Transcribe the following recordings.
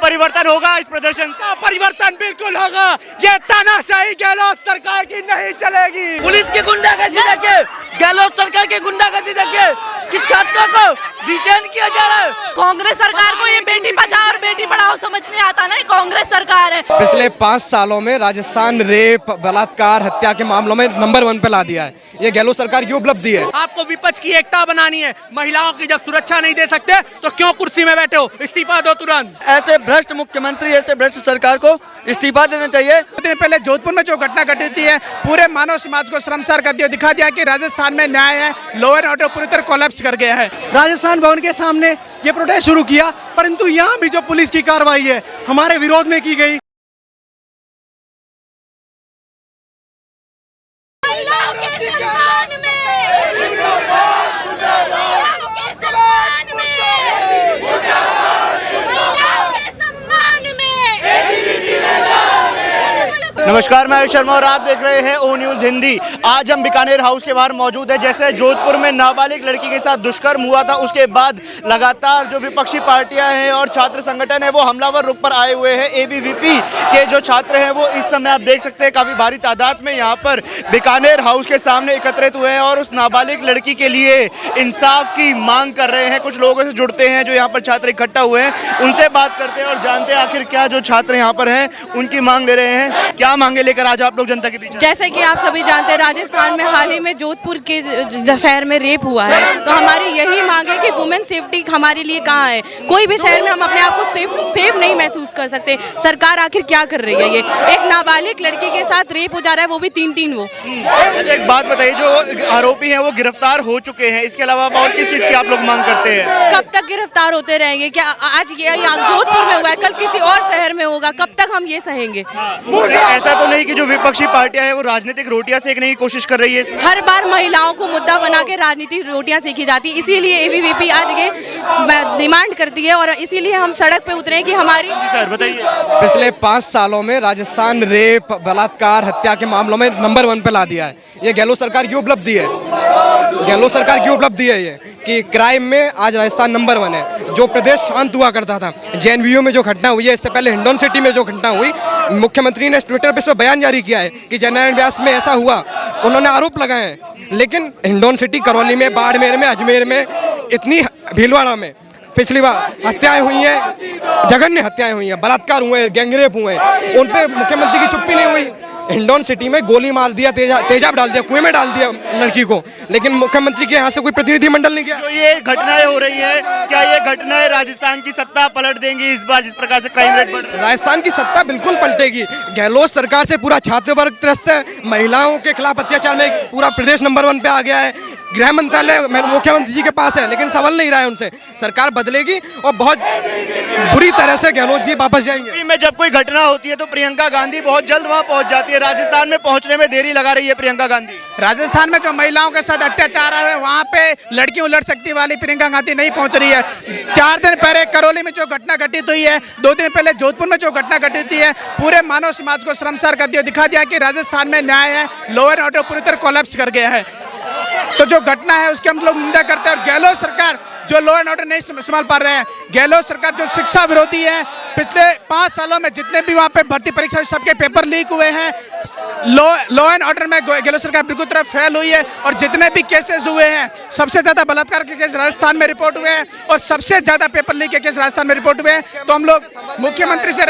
परिवर्तन होगा इस प्रदर्शन से? परिवर्तन बिल्कुल होगा। ये तानाशाही गहलोत सरकार की नहीं चलेगी। पुलिस की गुंडागर्दी देखिए, गहलोत सरकार की गुंडागर्दी देखिए कि छात्रों को डिटेन किया जा रहा है। कांग्रेस सरकार को ये बेटी बचाओ और बेटी पढ़ाओ समझ नहीं आता ना, कांग्रेस सरकार है। पिछले 5 सालों में राजस्थान रेप, बलात्कार, हत्या के मामलों में नंबर 1 पे ला दिया है। ये गहलोत सरकार की उपलब्धि है। आपको विपक्ष की एकता बनानी है। महिलाओं की जब सुरक्षा नहीं दे सकते तो क्यों कुर्सी में बैठे हो? इस्तीफा दो तुरंत। ऐसे भ्रष्ट मुख्यमंत्री, ऐसे भ्रष्ट सरकार को इस्तीफा देना चाहिए। कुछ दिन पहले जोधपुर में जो घटना घटी है, पूरे मानव समाज को शर्मसार कर दिया, दिखा दिया कि राजस्थान में न्याय है, लॉ एंड ऑर्डर पूरी तरह कोलैप्स कर गया है। राजस्थान भवन के सामने ये प्रोटेस्ट शुरू किया, परंतु यहाँ भी जो पुलिस की कार्रवाई है हमारे विरोध में की गई। महिलाओं के सम्मान में, महिलाओं के सम्मान में, महिलाओं के सम्मान में। नमस्कार, मैं आयुष शर्मा और आप देख रहे हैं ओ न्यूज़ हिंदी। आज हम बीकानेर हाउस के बाहर मौजूद है। जैसे जोधपुर में नाबालिग लड़की के साथ दुष्कर्म हुआ था, उसके बाद लगातार जो विपक्षी पार्टियां हैं और छात्र संगठन है वो हमलावर रुख पर आए हुए हैं। एबीवीपी के जो छात्र हैं वो इस समय आप देख सकते हैं काफ़ी भारी तादाद में यहाँ पर बीकानेर हाउस के सामने एकत्रित हुए हैं और उस नाबालिग लड़की के लिए इंसाफ की मांग कर रहे हैं। कुछ लोगों से जुड़ते हैं जो यहाँ पर छात्र इकट्ठा हुए हैं, उनसे बात करते हैं और जानते हैं आखिर क्या जो छात्र यहाँ पर हैं उनकी मांग ले रहे हैं। क्या मांगे लेकर आज आप लोग जनता के बीच? जैसे कि आप सभी जानते हैं, राजस्थान में हाल ही में जोधपुर के शहर में रेप हुआ है, तो हमारी यही मांग है कि वुमेन सेफ्टी हमारे लिए कहाँ है। कोई भी शहर में हम अपने आप को सेफ नहीं महसूस कर सकते। सरकार आखिर क्या कर रही है? ये एक नाबालिग लड़की के साथ रेप हो जा रहा है, वो भी 3-3 वो। अच्छा, एक बात बताइए, जो आरोपी हैं वो गिरफ्तार हो चुके हैं, इसके अलावा और किस चीज़ की आप लोग मांग करते हैं? कब तक गिरफ्तार होते रहेंगे? क्या आज ये जोधपुर में हुआ है, कल किसी और शहर में होगा? कब तक हम ये सहेंगे? ऐसा तो नहीं कि जो विपक्षी पार्टियां हैं वो राजनीतिक रोटियां सेकने की कोशिश कर रही है? हर बार महिलाओं को मुद्दा बना के राजनीतिक रोटियां सेकी जाती, इसीलिए एबीवीपी आज ये डिमांड करती है और इसीलिए हम सड़क पे उतरे कि हमारी। सर बताइए। पिछले 5 सालों में राजस्थान रेप, बलात्कार, हत्या के मामलों में नंबर 1 पे ला दिया है। ये गहलोत सरकार की उपलब्धि है। गहलोत सरकार की उपलब्धि है ये कि क्राइम में आज राजस्थान नंबर 1 है। जो प्रदेश शांत हुआ करता था, जेएनवीयू में जो घटना हुई है, इससे पहले हिंडौन सिटी में जो घटना हुई, मुख्यमंत्री ने ट्विटर पे बयान जारी किया है कि जननारायण व्यास में ऐसा हुआ, उन्होंने आरोप लगाए हैं। लेकिन हिंडौन सिटी, करौली में, बाड़मेर में, अजमेर में, इतनी भीलवाड़ा में पिछली बार हत्याएं हुई हैं, जघन्य हत्याएं हुई हैं, बलात्कार हुए हैं, गैंगरेप हुए हैं, उन पे मुख्यमंत्री की चुप्पी नहीं हुई। हिंडौन सिटी में गोली मार दिया, तेजाब डाल दिया, कुएं में डाल दिया लड़की को, लेकिन मुख्यमंत्री के यहाँ से कोई प्रतिनिधिमंडल नहीं गया। जो ये घटनाएं हो रही है, क्या ये घटनाएं राजस्थान की सत्ता पलट देंगी इस बार, जिस प्रकार से क्राइम रेट बढ़ रहा है? राजस्थान की सत्ता बिल्कुल पलटेगी। गहलोत सरकार से पूरा छात्र वर्ग त्रस्त है। महिलाओं के खिलाफ अत्याचार में पूरा प्रदेश नंबर 1 पे आ गया है। गृह मंत्रालय मुख्यमंत्री जी के पास है, लेकिन सवाल नहीं रहा है उनसे। सरकार बदलेगी और बहुत बुरी तरह से गहलोत जी वापस जाएंगे। में जब कोई घटना होती है तो प्रियंका गांधी बहुत जल्द वहां पहुंच जाती है। राजस्थान में पहुंचने में देरी लगा रही है प्रियंका गांधी। राजस्थान में जो महिलाओं के साथ अत्याचार है, वहाँ पे लड़कियों लड़ सकती वाली प्रियंका गांधी नहीं पहुंच रही है। 4 दिन पहले करौली में जो घटना घटित हुई है, 2 दिन पहले जोधपुर में जो घटना घटित हुई है, पूरे मानव समाज को शर्मसार कर दिया, दिखा दिया कि राजस्थान में न्याय है, लॉ एंड ऑर्डर पूरी तरह कोलैप्स कर गया है। तो जो घटना है उसके हम लोग निंदा करते हैं। और गहलोत सरकार जो लॉ एंड ऑर्डर नहीं संभाल पा रहे हैं, गहलोत सरकार जो शिक्षा विरोधी है, पिछले 5 सालों में जितने भी वहाँ पे भर्ती परीक्षा सबके पेपर लीक हुए हैं, लॉ एंड ऑर्डर में गहलोत सरकार बिल्कुल तरह फेल हुई है। और जितने भी केसेस हुए हैं, सबसे ज़्यादा बलात्कार के केस राजस्थान में रिपोर्ट हुए हैं और सबसे ज़्यादा पेपर लीक के केस राजस्थान में रिपोर्ट हुए हैं। तो हम लोग मुख्यमंत्री से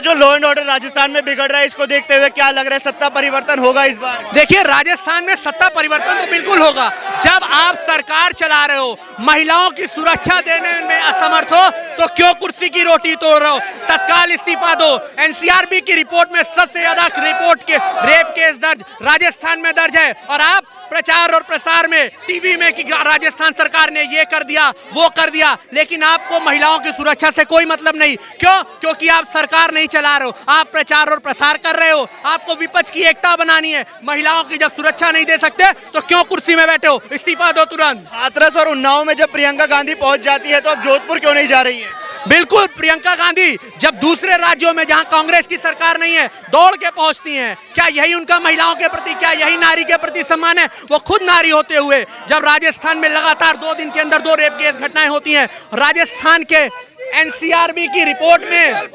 जो लॉ एंड ऑर्डर राजस्थान में बिगड़ रहा है, इसको देखते हुए क्या लग रहा है, सत्ता परिवर्तन होगा इस बार? देखिए, राजस्थान में सत्ता परिवर्तन तो बिल्कुल होगा। जब आप सरकार चला रहे हो, महिलाओं की सुरक्षा देने में असमर्थ हो, तो क्यों कुर्सी की रोटी तोड़ रहे हो? तत्काल इस्तीफा दो। एनसीआरबी की रिपोर्ट में सबसे ज्यादा रिपोर्ट के रेप केस दर्ज राजस्थान में दर्ज है, और आप प्रचार और प्रसार में, टीवी में कि राजस्थान सरकार ने ये कर दिया, वो कर दिया, लेकिन आपको महिलाओं की सुरक्षा से कोई मतलब नहीं। क्यों? क्योंकि आप सरकार नहीं चला रहे हो, आप प्रचार और प्रसार कर रहे हो। आपको विपक्ष की एकता बनानी है। महिलाओं की जब सुरक्षा नहीं दे सकते तो क्यों कुर्सी में बैठे हो? इस्तीफा दो तुरंत। हाथरस और उन्नाव में जब प्रियंका गांधी पहुंच जाती है तो अब जोधपुर क्यों नहीं जा रही है? बिल्कुल, प्रियंका गांधी जब दूसरे राज्यों में जहां कांग्रेस की सरकार नहीं है, दौड़ के पहुंचती हैं। क्या यही उनका महिलाओं के प्रति, क्या यही नारी के प्रति सम्मान है? वो खुद नारी होते हुए जब राजस्थान में लगातार 2 दिन के अंदर 2 रेप केस घटनाएं होती हैं, राजस्थान के एनसीआरबी की रिपोर्ट में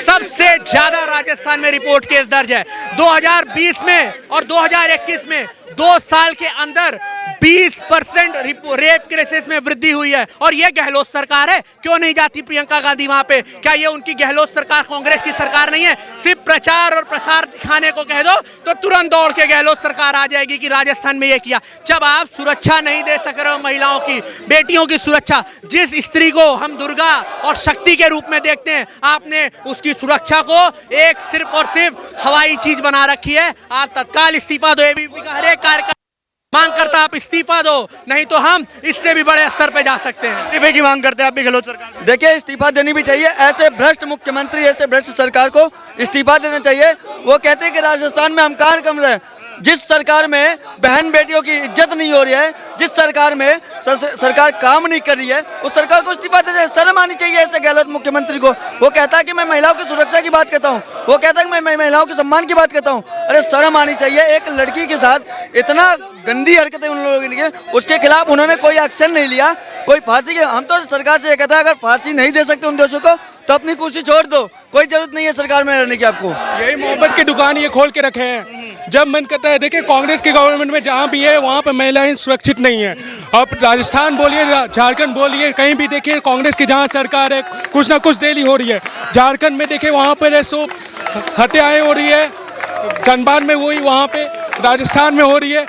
सबसे ज्यादा राजस्थान में रिपोर्ट केस दर्ज है। 2020 में और 2021 में 2 साल के अंदर 20% रेप केसेस में वृद्धि हुई है। और ये गहलोत सरकार है, क्यों नहीं जाती प्रियंका गांधी वहां पे? क्या ये उनकी गहलोत सरकार कांग्रेस की सरकार नहीं है? सिर्फ प्रचार और प्रसार दिखाने को कह दो तो तुरंत दौड़ के गहलोत सरकार आ जाएगी कि राजस्थान में ये किया। जब आप सुरक्षा नहीं दे सक रहे हो महिलाओं की, बेटियों की सुरक्षा, जिस स्त्री को हम दुर्गा और शक्ति के रूप में देखते हैं, आपने उसकी सुरक्षा को एक सिर्फ और सिर्फ हवाई चीज बना रखी है। आप तत्काल इस्तीफा दो। एबीवीपी का हर एक कार्यकर्ता मांग करता आप इस्तीफा दो, नहीं तो हम इससे भी बड़े स्तर पे जा सकते हैं। इस्तीफे की मांग करते हैं आप भी गहलोत सरकार? देखिए, इस्तीफा देनी भी चाहिए। ऐसे भ्रष्ट मुख्यमंत्री, ऐसे भ्रष्ट सरकार को इस्तीफा देना चाहिए। वो कहते हैं कि राजस्थान में हम कहाँ कम रहे। जिस सरकार में बहन बेटियों की इज्जत नहीं हो रही है, जिस सरकार में सरकार काम नहीं कर रही है, उस सरकार को इस्तीफा देना, शर्म आनी चाहिए ऐसे गहलोत मुख्यमंत्री को। वो कहता है कि मैं महिलाओं की सुरक्षा की बात करता हूँ, वो कहता है कि मैं महिलाओं के सम्मान की बात करता हूँ। अरे शर्म आनी चाहिए। एक लड़की के साथ इतना गंदी हरकतें उन लोगों ने की, उसके खिलाफ उन्होंने कोई एक्शन नहीं लिया, कोई फांसी के। हम तो सरकार से ये कहते हैं, अगर फांसी नहीं दे सकते उन दोषियों को तो अपनी कुर्सी छोड़ दो, कोई जरूरत नहीं है सरकार में रहने की आपको। यही मोहब्बत की दुकान ये खोल के रखे हैं। जब मन करता है, देखिए कांग्रेस की गवर्नमेंट में जहाँ भी है वहाँ पर महिलाएं सुरक्षित नहीं है। अब राजस्थान बोलिए, झारखंड बोलिए, कहीं भी देखिए कांग्रेस की जहाँ सरकार है, कुछ ना कुछ देरी हो रही है। झारखंड में देखिए वहाँ पर सो हत्याएं हो रही है, धनबाद में वही, वहाँ पे राजस्थान में हो रही है।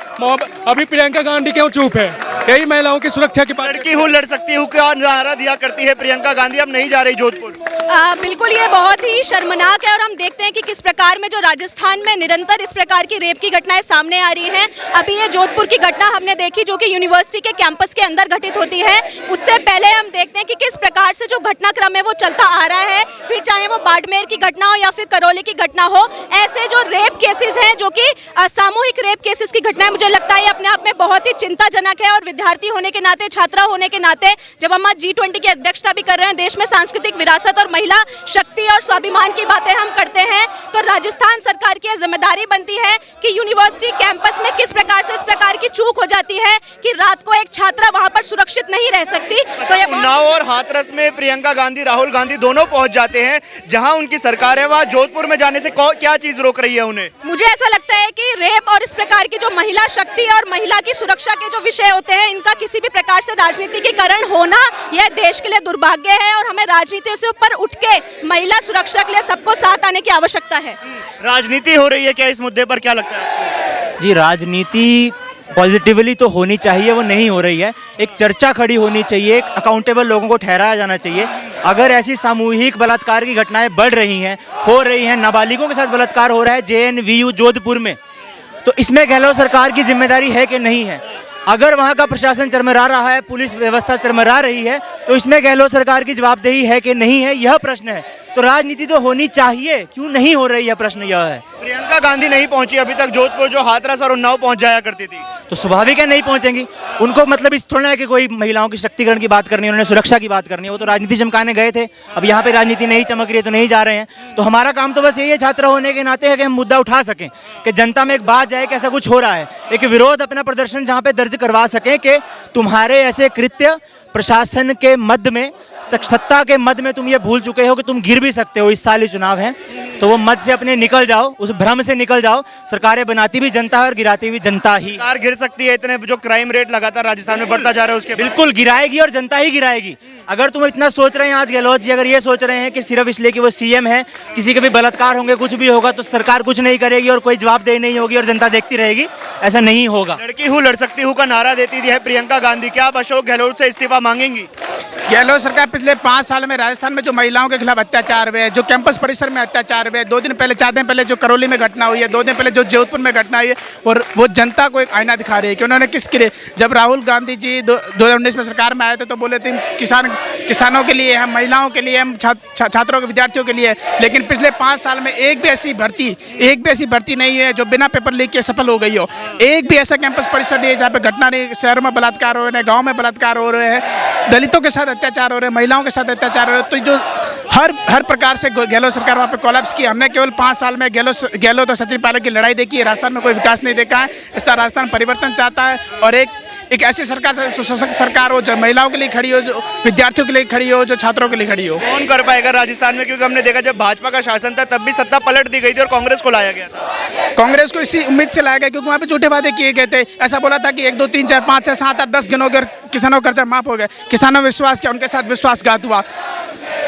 अभी प्रियंका गांधी क्यों चुप है? यही महिलाओं की सुरक्षा की बात। लड़की हूँ लड़ सकती हूँ का नारा दिया करती है प्रियंका गांधी, अब नहीं जा रही जोधपुर। बिल्कुल, ये बहुत ही शर्मनाक है। और हम देखते हैं कि किस प्रकार में जो राजस्थान में निरंतर इस प्रकार की रेप की घटनाएं सामने आ रही हैं। अभी ये जोधपुर की घटना हमने देखी, जो कि यूनिवर्सिटी के कैंपस के अंदर घटित होती है। उससे पहले हम देखते हैं कि किस प्रकार से जो घटनाक्रम है वो चलता आ रहा है, फिर चाहे वो बाड़मेर की घटना हो या फिर करौली की घटना हो। ऐसे जो रेप केसेस हैं, जो कि सामूहिक रेप केसेस की घटनाएं, मुझे लगता है अपने आप में बहुत ही चिंताजनक है। और विद्यार्थी होने के नाते, छात्रा होने के नाते, जब हम आज G20 की अध्यक्षता भी कर रहे हैं, देश में सांस्कृतिक विरासत और महिला शक्ति और स्वाभिमान की बातें हम करते हैं, तो राजस्थान सरकार की जिम्मेदारी बनती है कि यूनिवर्सिटी कैंपस में किस प्रकार से इस प्रकार की चूक हो जाती है कि रात को एक छात्रा वहां पर सुरक्षित नहीं रह सकती। तो ये उन्नाव और हाथरस में प्रियंका गांधी, राहुल गांधी दोनों पहुंच जाते हैं, जहां उनकी सरकार है, वहां जोधपुर में जाने से क्या चीज रोक रही है उन्हें? मुझे ऐसा लगता है कि रेप और इस प्रकार की जो महिला शक्ति और महिला की सुरक्षा के जो विषय होते हैं, इनका किसी भी प्रकार से राजनीतिकीकरण होना यह देश के लिए दुर्भाग्य है। और हमें राजनीति से ऊपर उठ के महिला सुरक्षा के लिए सबको साथ आने की आवश्यकता है। राजनीति हो रही है क्या इस मुद्दे पर, क्या लगता है? जी, राजनीति पॉजिटिवली तो होनी चाहिए, वो नहीं हो रही है। एक चर्चा खड़ी होनी चाहिए, एक अकाउंटेबल लोगों को ठहराया जाना चाहिए। अगर ऐसी सामूहिक बलात्कार की घटनाएं बढ़ रही हैं, हो रही हैं, नाबालिगों के साथ बलात्कार हो रहा है JNVU जोधपुर में, तो इसमें गहलोत सरकार की जिम्मेदारी है कि नहीं है? अगर वहाँ का प्रशासन चरमरा रहा है, पुलिस व्यवस्था चरमरा रही है, तो इसमें गहलोत सरकार की जवाबदेही है कि नहीं है, यह प्रश्न है। तो राजनीति तो होनी चाहिए, क्यों नहीं हो रही है, प्रश्न यह है। प्रियंका गांधी नहीं पहुंची अभी तक जोधपुर, जो हाथरस और उन्नाव पहुंच जाया करती थी। तो स्वाभाविक है नहीं पहुंचेंगी। उनको मतलब इस थोड़ा है कि कोई महिलाओं की शक्तिकरण की बात करनी है, उन्होंने सुरक्षा की बात करनी है, वो तो राजनीति चमकाने गए थे। अब यहाँ पे राजनीति नहीं चमक रही है तो नहीं जा रहे हैं। तो हमारा काम तो बस यही है, छात्र होने के नाते, है कि हम मुद्दा उठा सकें, कि जनता में एक बात जाए कि ऐसा कुछ हो रहा है, एक विरोध, अपना प्रदर्शन जहाँ पे दर्ज करवा सकें कि तुम्हारे ऐसे कृत्य प्रशासन के मद में, सत्ता के मद में तुम ये भूल चुके हो कि तुम गिर भी सकते हो। इस साल ही चुनाव है, तो वो मद से अपने निकल जाओ, उस भ्रम से निकल जाओ। सरकारें बनाती भी जनता है और गिराती भी जनता ही। सरकार गिर सकती है, इतने जो क्राइम रेट लगातार राजस्थान में बढ़ता जा रहा है उसके बिल्कुल गिराएगी और जनता ही गिराएगी। अगर तुम इतना सोच रहे हैं आज गहलोत जी, अगर ये सोच रहे हैं कि सिर्फ इसलिए कि वो CM है, किसी के भी बलात्कार होंगे, कुछ भी होगा तो सरकार कुछ नहीं करेगी और कोई जवाबदेही नहीं होगी और जनता देखती रहेगी, ऐसा नहीं होगा। लड़की हूँ लड़ सकती हूँ का नारा देती है प्रियंका गांधी, क्या आप अशोक गहलोत से इस्तीफा मांगेंगी? गहलोत सरकार पिछले 5 साल में राजस्थान में जो महिलाओं के खिलाफ अत्याचार हुए, जो कैंपस परिसर में अत्याचार हुए, 4 दिन पहले जो करौली में घटना हुई है, 2 दिन पहले जो जोधपुर में घटना हुई है, और वो जनता को एक आईना दिखा रही है कि उन्होंने किसके लिए। जब राहुल गांधी जी 2019 में सरकार में आए थे तो बोले थे किसानों के लिए, हम महिलाओं के लिए, हम छात्रों के विद्यार्थियों के लिए। लेकिन पिछले 5 साल में एक भी ऐसी भर्ती नहीं है जो बिना पेपर लीक के सफल हो गई हो। एक भी ऐसा कैंपस परिसर नहीं है जहाँ पे घटना नहीं, शहरों में बलात्कार हो रहे हैं, गाँव में बलात्कार हो रहे हैं, दलितों के साथ अत्याचार हो रहे हैं, महिलाओं के साथ अत्याचार हो रहे हैं। तो जो हर प्रकार से गहलोत सरकार वहाँ पे कोलैप्स की। हमने केवल 5 साल में गहलोत और सचिन पायलट की लड़ाई देखी है। राजस्थान में कोई विकास नहीं देखा है। इस तरह राजस्थान परिवर्तन चाहता है और एक ऐसी सरकार, सशक्त सरकार हो जो महिलाओं के लिए खड़ी हो, जो विद्यार्थियों के लिए खड़ी हो, जो छात्रों के लिए खड़ी हो। कौन कर पाएगा राजस्थान में? क्योंकि हमने देखा जब भाजपा का शासन था तब भी सत्ता पलट दी गई थी और कांग्रेस को लाया गया था। कांग्रेस को इसी उम्मीद से लाया गया क्योंकि वहाँ पे झूठे वादे किए गए थे। ऐसा बोला था कि 1 2 3 4 5 6 7 8 10 गिनोगे किसानों का कर्जा माफ हो गया। किसानों ने विश्वास किया, उनके साथ विश्वासघात हुआ।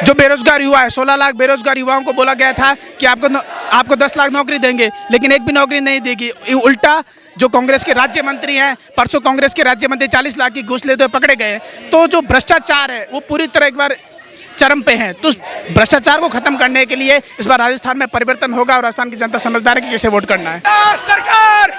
जो बेरोजगार युवा है, 16 लाख बेरोजगार युवाओं को बोला गया था कि आपको 10 लाख नौकरी देंगे, लेकिन एक भी नौकरी नहीं देगी। उल्टा जो कांग्रेस के राज्य मंत्री हैं, परसों कांग्रेस के राज्य मंत्री 40 लाख की घूस लेते हुए पकड़े गए। तो जो भ्रष्टाचार है वो पूरी तरह एक बार चरम पे हैं। तो भ्रष्टाचार को खत्म करने के लिए इस बार राजस्थान में परिवर्तन होगा और राजस्थान की जनता समझदार है कि कैसे वोट करना है। सरकार,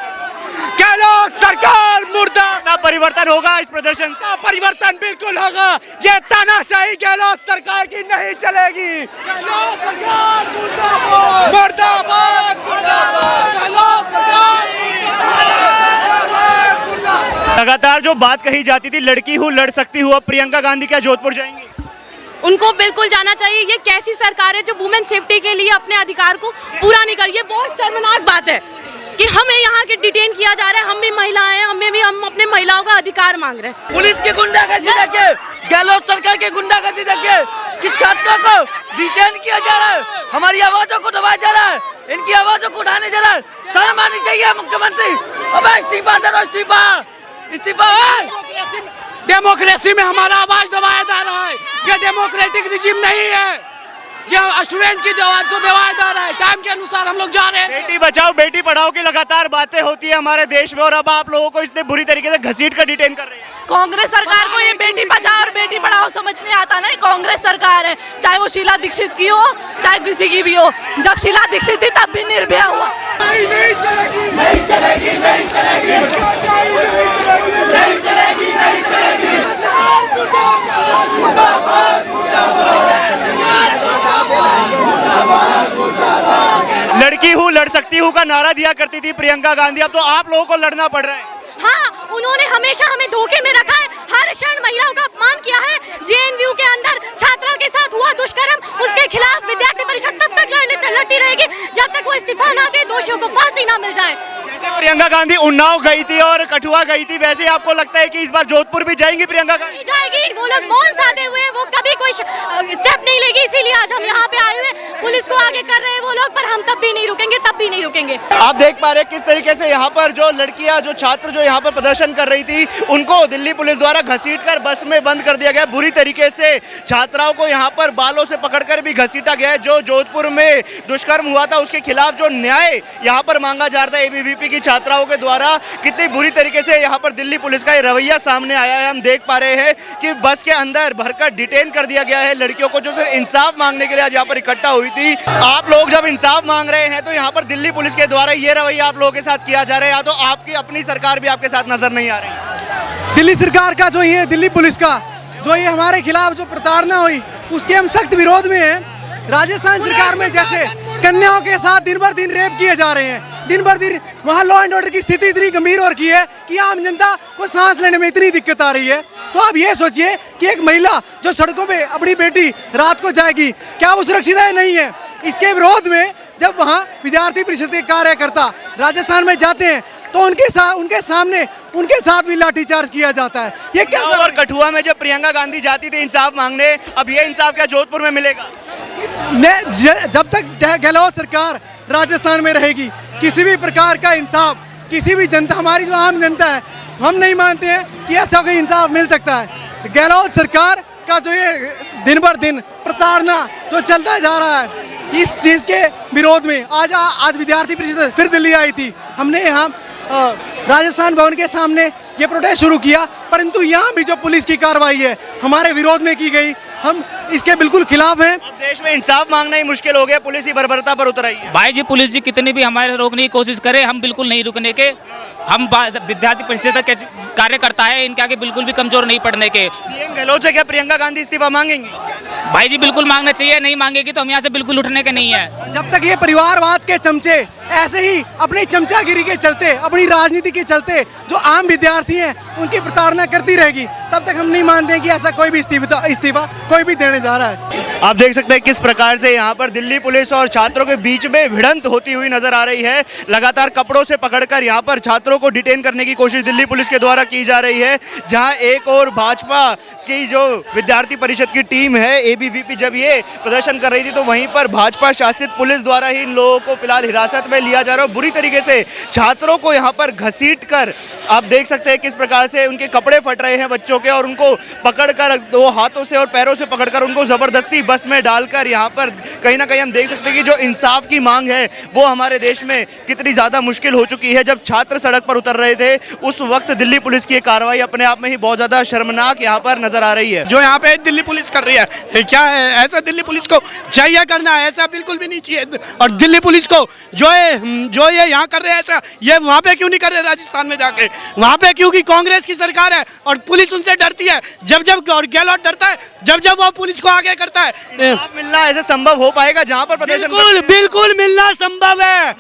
गहलोत सरकार मुर्दा। परिवर्तन होगा इस प्रदर्शन से? परिवर्तन बिल्कुल होगा। ये तानाशाही गहलोत सरकार की नहीं चलेगी। गहलोत सरकार मुर्दाबाद, मुर्दाबाद, मुर्दाबाद, गहलोत सरकार मुर्दाबाद, मुर्दाबाद। लगातार जो बात कही जाती थी लड़की हूँ लड़ सकती हूँ, अब प्रियंका गांधी क्या जोधपुर जाएंगी? उनको बिल्कुल जाना चाहिए। ये कैसी सरकार है जो वुमेन सेफ्टी के लिए अपने अधिकार को पूरा नहीं कर रही है? बहुत शर्मनाक बात है कि हमें यहाँ के डिटेन किया जा रहा है। हम भी महिलाएं हैं, हम अपने महिलाओं का अधिकार मांग रहे हैं। पुलिस की गुंडागर्दी देखिए, गहलोत सरकार की गुंडागर्दी देखिए कि छात्रों को डिटेन किया जा रहा है, हमारी आवाजों को दबाया जा रहा है, इनकी आवाजों को उठाने जा रहा है। शर्म आनी चाहिए मुख्यमंत्री। अब इस्तीफा दे दो, इस्तीफा, इस्तीफा। डेमोक्रेसी में हमारा आवाज दबाया जा रहा है। ये डेमोक्रेटिक रिजीम नहीं है। ये स्टूडेंट की आवाज को दबाया जा रहा है। टाइम के अनुसार हम लोग जा रहे हैं। बेटी बचाओ बेटी पढ़ाओ की लगातार बातें होती है हमारे देश में और अब आप लोगों को इतने बुरी तरीके से घसीट कर डिटेन कर रहे हैं। कांग्रेस सरकार को ये बेटी बचाओ और बेटी पढ़ाओ समझ नहीं आता ना। कांग्रेस सरकार है, चाहे वो शीला दीक्षित की हो चाहे किसी की भी हो। जब शीला दीक्षित थी तब भी निर्भया हुआ। नहीं चलेगी, नहीं चलेगी, नहीं चलेगी, नहीं चलेगी, नहीं चलेगी। लड़की हूँ लड़ सकती हूँ का नारा दिया करती थी प्रियंका गांधी, अब तो आप लोगों को लड़ना पड़ रहा है। हाँ, उन्होंने हमेशा हमें धोखे में रखा है, हर क्षण महिलाओं का अपमान किया है। जेएनयू के अंदर छात्रा के साथ हुआ दुष्कर्म, उसके खिलाफ विद्यार्थी परिषद तब तक लड़ती रहेगी जब तक वो इस्तीफा ना दे, दोषियों को फांसी ना मिल जाए। जैसे प्रियंका गांधी उन्नाव गई थी और कठुआ गई थी, वैसे आपको लगता है कि इस बार जोधपुर भी जाएंगी प्रियंका गांधी? जाएगी। वो लोग मौन साधे हुए, वो कभी कोई स्टेप नहीं लेगी, इसीलिए आज हम यहाँ पे आए हुए। पुलिस को आगे कर रहे हैं वो लोग, पर हम तब भी नहीं रुकेंगे, तब भी नहीं रुकेंगे। आप देख पा रहे हैं किस तरीके से यहाँ पर जो लड़कियां, जो छात्र जो यहाँ पर प्रदर्शन कर रही थी, उनको दिल्ली पुलिस द्वारा घसीटकर बस में बंद कर दिया गया। बुरी तरीके से छात्राओं को यहाँ पर बालों से पकड़कर भी घसीटा गया है। जो जोधपुर में दुष्कर्म हुआ था उसके खिलाफ जो न्याय यहाँ पर मांगा जा रहा था एबीवीपी की छात्राओं के द्वारा, कितनी बुरी तरीके से यहाँ पर दिल्ली पुलिस का ये रवैया सामने आया है। हम देख पा रहे हैं कि बस के अंदर भरकर डिटेन कर दिया गया है लड़कियों को, जो सिर्फ इंसाफ मांगने के लिए आज यहाँ पर इकट्ठा हुई थी। आप लोग जब इंसाफ मांग रहे हैं तो यहाँ पर दिल्ली पुलिस के द्वारा ये रवैया आप लोगों के साथ किया जा रहा है, या तो आपकी अपनी सरकार भी आपके साथ नजर नहीं आ रही? दिल्ली सरकार का जो ये दिल्ली पुलिस का जो ये हमारे खिलाफ जो प्रताड़ना हुई उसके हम सख्त विरोध में हैं। राजस्थान सरकार में जैसे कन्याओं के साथ दिन भर दिन रेप किए जा रहे हैं, दिन भर दिन वहाँ लॉ एंड ऑर्डर की स्थिति इतनी गंभीर हो रखी है कि आम जनता को सांस लेने में इतनी दिक्कत आ रही है। तो आप ये सोचिए कि एक महिला जो सड़कों पे अपनी बेटी रात को जाएगी, क्या वो सुरक्षित है? नहीं है। इसके विरोध में जब वहाँ विद्यार्थी परिषद के कार्यकर्ता राजस्थान में जाते हैं तो उनके साथ भी लाठीचार्ज किया जाता है। ये क्या? और कठुआ में जब प्रियंका गांधी जाती थी इंसाफ मांगने, अब ये इंसाफ क्या जोधपुर में मिलेगा? जब तक गहलोत सरकार राजस्थान में रहेगी, किसी भी प्रकार का इंसाफ, किसी भी जनता, हमारी जो आम जनता है, हम नहीं मानते हैं कि ऐसा कोई इंसाफ मिल सकता है। गहलोत सरकार का जो ये दिन भर दिन प्रताड़ना जो चलता जा रहा है, इस चीज़ के विरोध में आज विद्यार्थी परिषद फिर दिल्ली आई थी। हमने यहाँ राजस्थान भवन के सामने ये प्रोटेस्ट शुरू किया, परंतु यहाँ भी जो पुलिस की कार्रवाई है हमारे विरोध में की गई, हम इसके बिल्कुल खिलाफ हैं। अब देश में इंसाफ मांगना ही मुश्किल हो गया, पुलिस ही बर्बरता पर उतर आई है। भाई जी, पुलिस जी कितनी भी हमारे रोकने की कोशिश करे, हम बिल्कुल नहीं रुकने के। हम विद्यार्थी परिषद के कार्यकर्ता है, इनके आगे बिल्कुल भी कमजोर नहीं पड़ने के। सीएम गहलोत से क्या प्रियंका गांधी इस्तीफा मांगेंगी? भाई जी बिल्कुल मांगना चाहिए, नहीं मांगेगी तो हम यहाँ से बिल्कुल उठने के नहीं है। जब तक ये परिवारवाद के चमचे ऐसे ही अपनी चमचागिरी के चलते, अपनी राजनीति के चलते जो आम विद्यार्थी हैं उनकी प्रताड़ना करती रहेगी, तब तक हम नहीं मानते हैं कि ऐसा कोई भी इस्तीफा कोई भी देने जा रहा है। आप देख सकते हैं किस प्रकार से यहाँ पर दिल्ली पुलिस और छात्रों के बीच में भिड़ंत होती हुई नजर आ रही है। लगातार कपड़ों से पकड़कर यहाँ पर छात्रों को डिटेन करने की कोशिश दिल्ली पुलिस के द्वारा की जा रही है। जहाँ एक और भाजपा की जो विद्यार्थी परिषद की टीम है एबीवीपी जब ये प्रदर्शन कर रही थी, तो वहीं पर भाजपा शासित पुलिस द्वारा ही इन लोगों को फिलहाल हिरासत में लिया जा रहा है। बुरी तरीके से छात्रों को यहाँ पर घसीट कर आप देख सकते हैं किस प्रकार से उनके कपड़े फट रहे हैं बच्चों के, और उनको पकड़कर दो हाथों से और पैरों से पकड़कर उनको जबरदस्ती बस में डालकर यहाँ पर कहीं ना कहीं हम देख सकते हैं कि जो इंसाफ की मांग है वो हमारे देश में कितनी ज़्यादा मुश्किल हो चुकी है। जब छात्र सड़क पर उतर रहे थे उस वक्त दिल्ली पुलिस की कार्रवाई अपने आप में ही बहुत ज़्यादा शर्मनाक यहाँ पर नजर आ रही है। जो यहाँ पे दिल्ली पुलिस कर रही है क्या है, ऐसा दिल्ली पुलिस को चाहिए करना है, ऐसा बिल्कुल भी नहीं चाहिए। और दिल्ली पुलिस को जो ये यहाँ कर रहे हैं ऐसा, ये वहाँ पे क्यों नहीं कर रहे राजस्थान में जाके? वहाँ पे क्योंकि कांग्रेस की सरकार है और पुलिस उनसे डरती है। जब और गहलोत डरता है जब वो पुलिस को आगे करता है। आप मिलना ऐसे संभव हो पाएगा जहाँ पर प्रदर्शन बिल्कुल मिलना संभव है,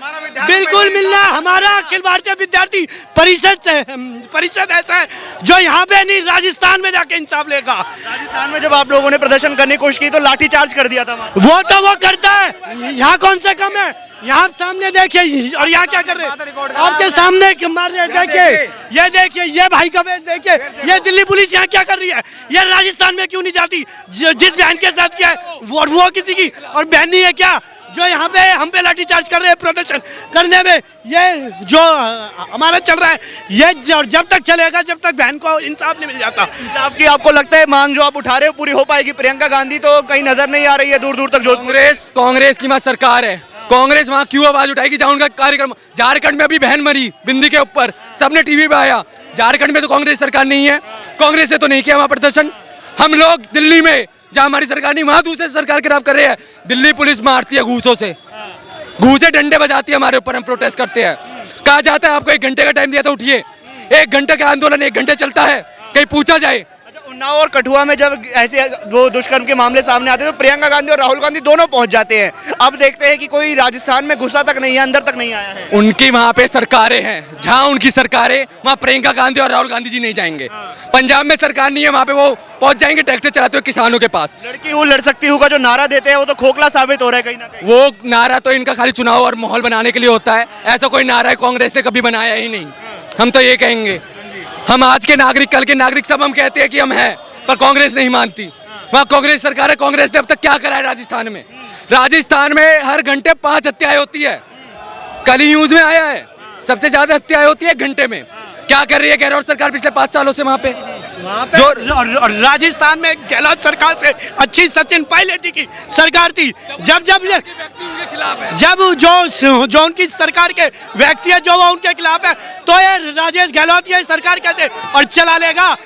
बिल्कुल मिलना। हमारा अखिल भारतीय विद्यार्थी परिषद ऐसा है जो यहाँ पे नहीं, राजस्थान में जाके इंसाफ लेगा। राजस्थान में जब आप लोगों ने प्रदर्शन करने की कोशिश की तो लाठीचार्ज कर दिया था वो तो वो करता है, यहाँ कौन सा कम है? यहाँ सामने देखिए, और यहाँ क्या कर रहे हैं आपके सामने मार रहे हैं। देखिए ये भाई का वेश देखिए, ये दिल्ली पुलिस यहाँ क्या कर रही है? ये राजस्थान में क्यों नहीं जाती? जिस बहन के साथ क्या है वो किसी की और बहन नहीं है क्या, जो यहाँ पे हम पे लाठीचार्ज कर रहे हैं प्रदर्शन करने में? ये जो हमारा चल रहा है ये जब तक चलेगा जब तक बहन को इंसाफ नहीं मिल जाता। इंसाफ की आपको लगता है मांग जो आप उठा रहे हो पूरी हो पाएगी? प्रियंका गांधी तो कहीं नजर नहीं आ रही है दूर दूर तक। जो कांग्रेस की वहाँ सरकार है, कांग्रेस वहाँ क्यों आवाज उठाएगी जहाँ उनका कार्यक्रम? झारखंड में अभी बहन मरी बिंदी के ऊपर, सबने टीवी पे आया। झारखंड में तो कांग्रेस सरकार नहीं है, कांग्रेस से तो नहीं किया वहाँ प्रदर्शन। हम लोग दिल्ली में जहाँ हमारी सरकार नहीं वहाँ दूसरे सरकार के खिलाफ कर रहे हैं। दिल्ली पुलिस मारती है घूसों से, घूसे डंडे बजाती है हमारे ऊपर, हम प्रोटेस्ट करते हैं। कहा जाता है आपको 1 घंटे का टाइम दिया तो उठिए, 1 घंटे का आंदोलन 1 घंटे चलता है, कहीं पूछा जाए? उन्नाव और कठुआ में जब ऐसे वो दुष्कर्म के मामले सामने आते हैं तो प्रियंका गांधी और राहुल गांधी दोनों पहुंच जाते हैं। अब देखते हैं कि कोई राजस्थान में घुसा तक नहीं है, अंदर तक नहीं आया है। उनकी वहाँ पे सरकारें हैं, जहाँ उनकी सरकारें वहाँ प्रियंका गांधी और राहुल गांधी जी नहीं जाएंगे। पंजाब में सरकार नहीं है, वहाँ पे वो पहुंच जाएंगे ट्रैक्टर चलाते हुए किसानों के पास। लड़की हूँ लड़ सकती हूँ का जो नारा देते हैं वो तो खोखला साबित हो रहा है कहीं ना कहीं। वो नारा तो इनका खाली चुनाव और माहौल बनाने के लिए होता है, ऐसा कोई नारा कांग्रेस ने कभी बनाया ही नहीं। हम तो ये कहेंगे, हम आज के नागरिक कल के नागरिक सब हम कहते हैं कि हम हैं, पर कांग्रेस नहीं मानती। वहाँ कांग्रेस सरकार है, कांग्रेस ने अब तक क्या करा है राजस्थान में? राजस्थान में हर घंटे 5 हत्याएं होती है, कल ही न्यूज में आया है, सबसे ज्यादा हत्याएं होती है 1 घंटे में। क्या कर रही है गहलोत सरकार पिछले 5 सालों से वहाँ पे? जो और राजस्थान में गहलोत सरकार से अच्छी सचिन पायलट जी की सरकार थी। जब जो उनकी सरकार के व्यक्ति है जो वो उनके खिलाफ है, तो ये राजेश गहलोत ये सरकार कैसे और चला लेगा?